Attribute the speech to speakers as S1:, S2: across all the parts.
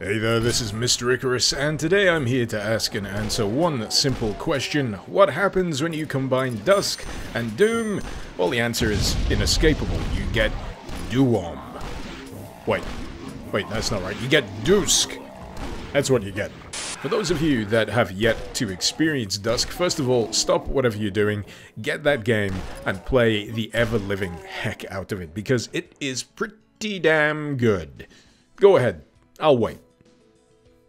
S1: Hey there, this is Mr. Icarus, and today I'm here to ask and answer one simple question. What happens when you combine Dusk and Doom? Well, the answer is inescapable. You get Doom. Wait, that's not right. You get Doosk. That's what you get. For those of you that have yet to experience Dusk, first of all, stop whatever you're doing, get that game, and play the ever-living heck out of it, because it is pretty damn good. Go ahead. I'll wait.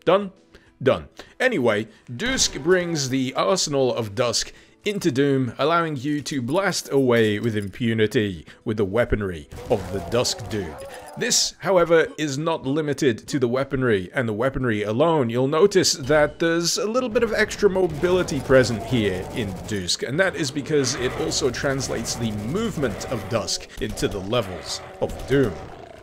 S1: Done? Done. Anyway, Doosk brings the arsenal of Dusk into Doom, allowing you to blast away with impunity with the weaponry of the Dusk dude. This, however, is not limited to the weaponry and the weaponry alone. You'll notice that there's a little bit of extra mobility present here in Doosk, and that is because it also translates the movement of Dusk into the levels of Doom.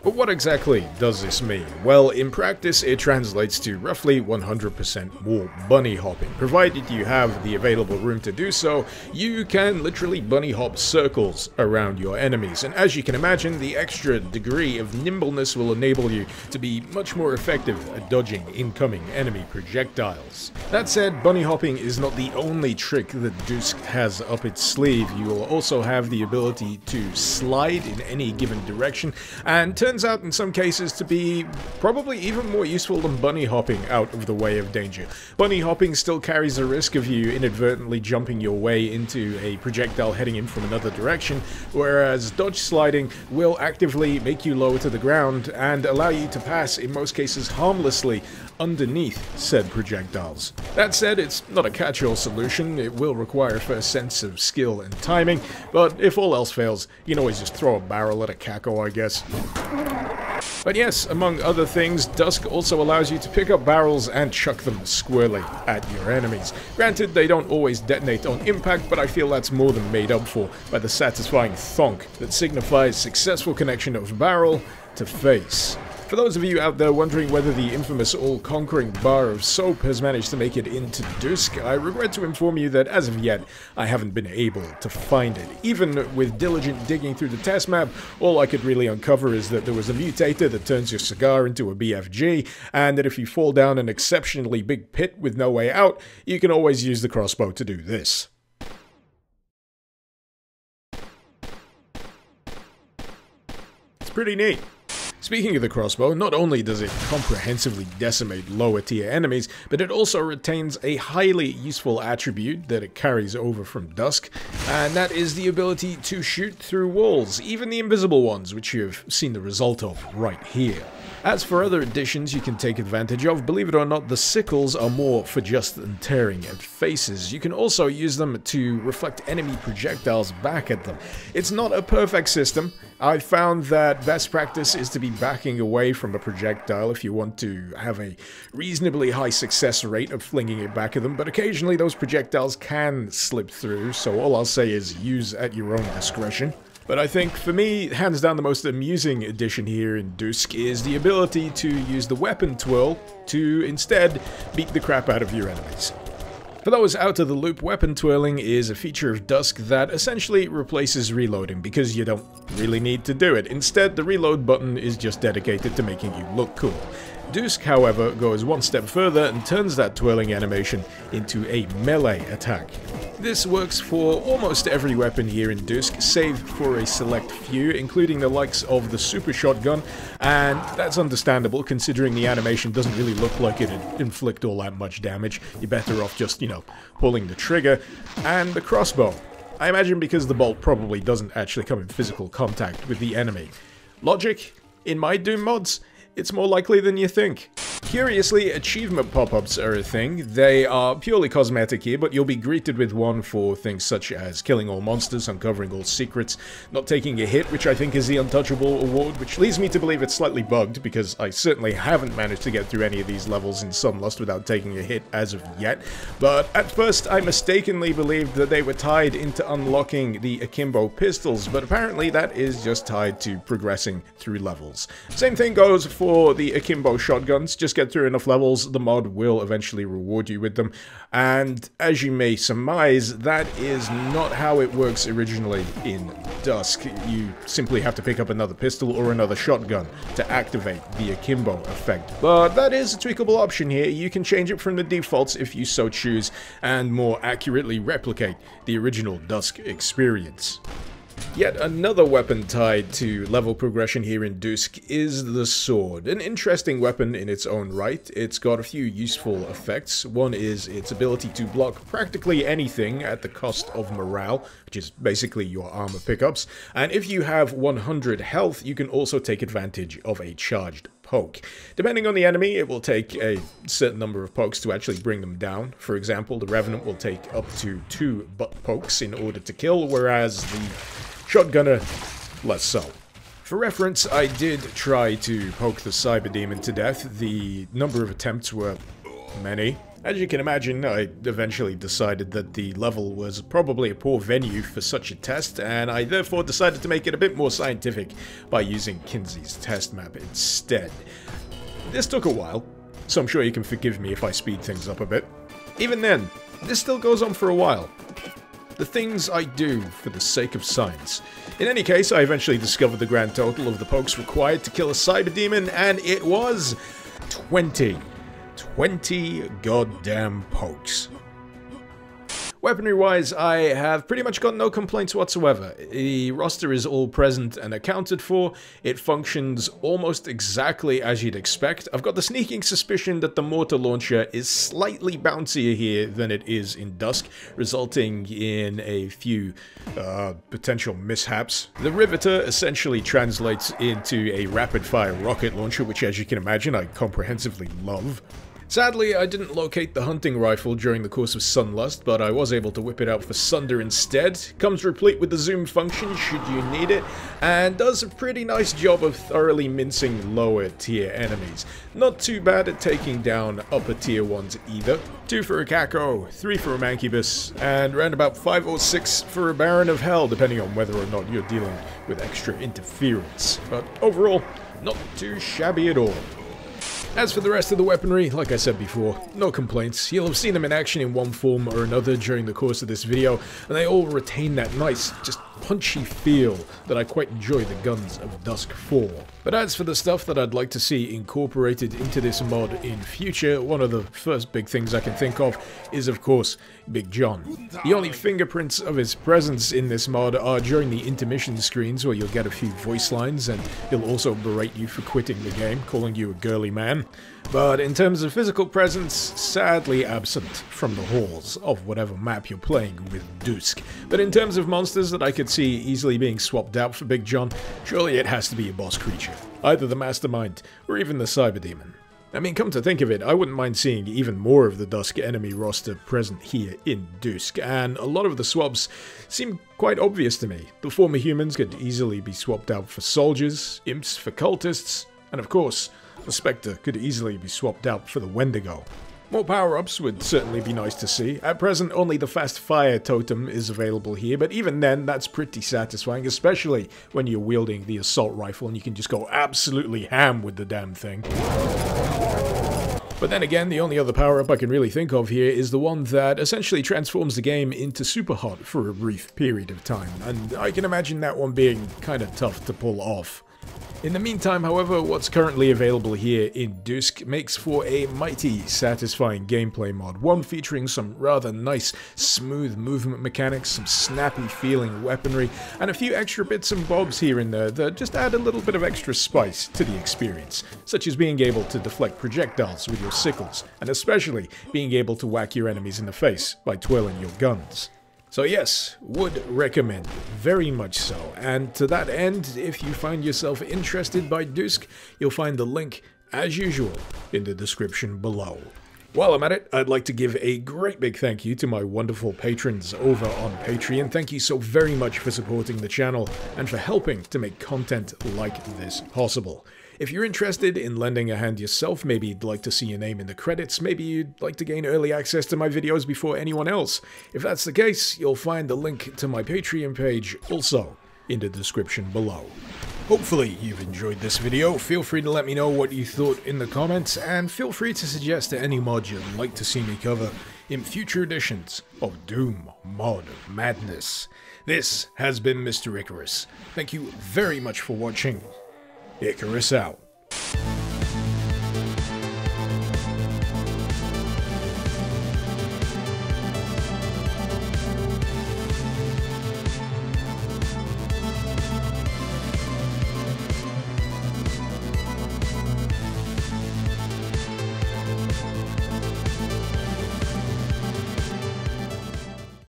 S1: But what exactly does this mean? Well, in practice, it translates to roughly 100% more bunny hopping. Provided you have the available room to do so, you can literally bunny hop circles around your enemies. And as you can imagine, the extra degree of nimbleness will enable you to be much more effective at dodging incoming enemy projectiles. That said, bunny hopping is not the only trick that Dusk has up its sleeve. You will also have the ability to slide in any given direction, and turns out in some cases to be probably even more useful than bunny hopping out of the way of danger. Bunny hopping still carries the risk of you inadvertently jumping your way into a projectile heading in from another direction, whereas dodge sliding will actively make you lower to the ground and allow you to pass, in most cases harmlessly, underneath said projectiles. That said, it's not a catch-all solution. It will require a fair sense of skill and timing, but if all else fails, you can always just throw a barrel at a caco, I guess. But yes, among other things, Dusk also allows you to pick up barrels and chuck them squarely at your enemies. Granted, they don't always detonate on impact, but I feel that's more than made up for by the satisfying thonk that signifies successful connection of barrel to face. For those of you out there wondering whether the infamous all-conquering bar of soap has managed to make it into Dusk, I regret to inform you that as of yet, I haven't been able to find it. Even with diligent digging through the test map, all I could really uncover is that there was a mutator that turns your cigar into a BFG, and that if you fall down an exceptionally big pit with no way out, you can always use the crossbow to do this. It's pretty neat. Speaking of the crossbow, not only does it comprehensively decimate lower tier enemies, but it also retains a highly useful attribute that it carries over from Dusk, and that is the ability to shoot through walls, even the invisible ones, which you've seen the result of right here. As for other additions you can take advantage of, believe it or not, the sickles are more for just than tearing at faces. You can also use them to reflect enemy projectiles back at them. It's not a perfect system. I've found that best practice is to be backing away from a projectile if you want to have a reasonably high success rate of flinging it back at them, but occasionally those projectiles can slip through, so all I'll say is use at your own discretion. But I think, for me, hands down the most amusing addition here in Dusk is the ability to use the weapon Twirl to instead beat the crap out of your enemies. For those out of the loop, weapon twirling is a feature of Dusk that essentially replaces reloading because you don't really need to do it. Instead, the reload button is just dedicated to making you look cool. Dusk, however, goes one step further and turns that twirling animation into a melee attack. This works for almost every weapon here in Dusk, save for a select few, including the likes of the super shotgun, and that's understandable considering the animation doesn't really look like it'd inflict all that much damage. You're better off just, pulling the trigger, and the crossbow. I imagine because the bolt probably doesn't actually come in physical contact with the enemy. Logic? In my Doom mods, it's more likely than you think. Curiously, achievement pop-ups are a thing. They are purely cosmetic here, but you'll be greeted with one for things such as killing all monsters, uncovering all secrets, not taking a hit, which I think is the Untouchable award, which leads me to believe it's slightly bugged, because I certainly haven't managed to get through any of these levels in Sunlust without taking a hit as of yet. But at first, I mistakenly believed that they were tied into unlocking the Akimbo pistols, but apparently that is just tied to progressing through levels. Same thing goes for the Akimbo shotguns. Just just get through enough levels, the mod will eventually reward you with them. And as you may surmise, that is not how it works originally in Dusk. You simply have to pick up another pistol or another shotgun to activate the akimbo effect. But that is a tweakable option here. You can change it from the defaults if you so choose, and more accurately replicate the original Dusk experience. Yet another weapon tied to level progression here in Doosk is the sword. An interesting weapon in its own right. It's got a few useful effects. One is its ability to block practically anything at the cost of morale, which is basically your armor pickups. And if you have 100 health, you can also take advantage of a charged poke. Depending on the enemy, it will take a certain number of pokes to actually bring them down. For example, the Revenant will take up to 2 butt pokes in order to kill, whereas the Shotgunner, less so. For reference, I did try to poke the Cyber Demon to death. The number of attempts were many. As you can imagine, I eventually decided that the level was probably a poor venue for such a test, and I therefore decided to make it a bit more scientific by using Kinsey's test map instead. This took a while, so I'm sure you can forgive me if I speed things up a bit. Even then, this still goes on for a while. The things I do for the sake of science. In any case, I eventually discovered the grand total of the pokes required to kill a Cyber Demon, and it was 20. 20 goddamn pokes. Weaponry-wise, I have pretty much got no complaints whatsoever. The roster is all present and accounted for. It functions almost exactly as you'd expect. I've got the sneaking suspicion that the mortar launcher is slightly bouncier here than it is in Dusk, resulting in a few potential mishaps. The riveter essentially translates into a rapid-fire rocket launcher, which, as you can imagine, I comprehensively love. Sadly, I didn't locate the hunting rifle during the course of Sunlust, but I was able to whip it out for Sunder instead. Comes replete with the zoom function should you need it, and does a pretty nice job of thoroughly mincing lower tier enemies. Not too bad at taking down upper tier ones either. 2 for a Kako, 3 for a Mancubus, and around about 5 or 6 for a Baron of Hell, depending on whether or not you're dealing with extra interference. But overall, not too shabby at all. As for the rest of the weaponry, like I said before, no complaints. You'll have seen them in action in one form or another during the course of this video, and they all retain that nice, just punchy feel that I quite enjoy the guns of Dusk for. But as for the stuff that I'd like to see incorporated into this mod in future, one of the first big things I can think of is, of course, Big John. The only fingerprints of his presence in this mod are during the intermission screens, where you'll get a few voice lines, and he'll also berate you for quitting the game, calling you a girly man. But in terms of physical presence, sadly absent from the halls of whatever map you're playing with Doosk. But in terms of monsters that I could see easily being swapped out for Big John, surely it has to be a boss creature. Either the Mastermind, or even the Cyber Demon. I mean, come to think of it, I wouldn't mind seeing even more of the Dusk enemy roster present here in Doosk, and a lot of the swaps seem quite obvious to me. The former humans could easily be swapped out for soldiers, imps for cultists, and of course, the Spectre could easily be swapped out for the Wendigo. More power-ups would certainly be nice to see. At present, only the Fast Fire totem is available here, but even then, that's pretty satisfying, especially when you're wielding the assault rifle and you can just go absolutely ham with the damn thing. But then again, the only other power-up I can really think of here is the one that essentially transforms the game into super hot for a brief period of time, and I can imagine that one being kind of tough to pull off. In the meantime, however, what's currently available here in Dusk makes for a mighty satisfying gameplay mod, one featuring some rather nice, smooth movement mechanics, some snappy feeling weaponry, and a few extra bits and bobs here and there that just add a little bit of extra spice to the experience, such as being able to deflect projectiles with your sickles, and especially being able to whack your enemies in the face by twirling your guns. So yes, would recommend, very much so, and to that end, if you find yourself interested by Dusk, you'll find the link, as usual, in the description below. While I'm at it, I'd like to give a great big thank you to my wonderful patrons over on Patreon. Thank you so very much for supporting the channel, and for helping to make content like this possible. If you're interested in lending a hand yourself, maybe you'd like to see your name in the credits, maybe you'd like to gain early access to my videos before anyone else. If that's the case, you'll find the link to my Patreon page also in the description below. Hopefully you've enjoyed this video. Feel free to let me know what you thought in the comments, and feel free to suggest any mod you'd like to see me cover in future editions of Doom Mod Madness. This has been Mr. Icarus. Thank you very much for watching. Icarus out.